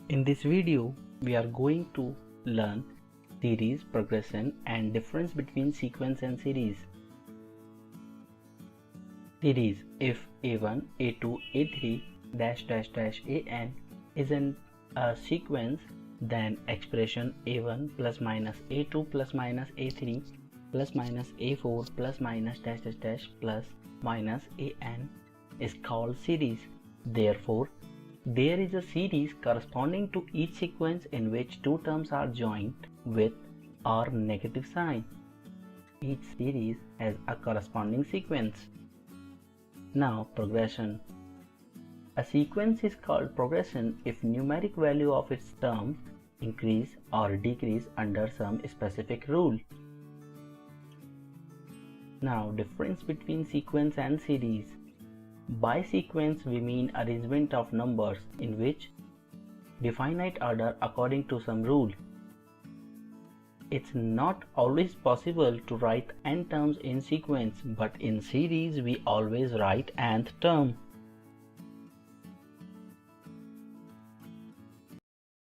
In this video, we are going to learn series, progression and difference between sequence and series. Series: if A1, A2, A3 -- is in a sequence, then expression A1 plus minus A2 plus minus A3 plus minus A4 plus minus -- plus minus AN is called series. Therefore, there is a series corresponding to each sequence in which two terms are joined with or negative sign. Each series has a corresponding sequence. Now, progression. A sequence is called progression if numeric value of its terms increase or decrease under some specific rule. Now, difference between sequence and series. By sequence, we mean arrangement of numbers in which definite order according to some rule. It's not always possible to write n terms in sequence, but in series we always write nth term.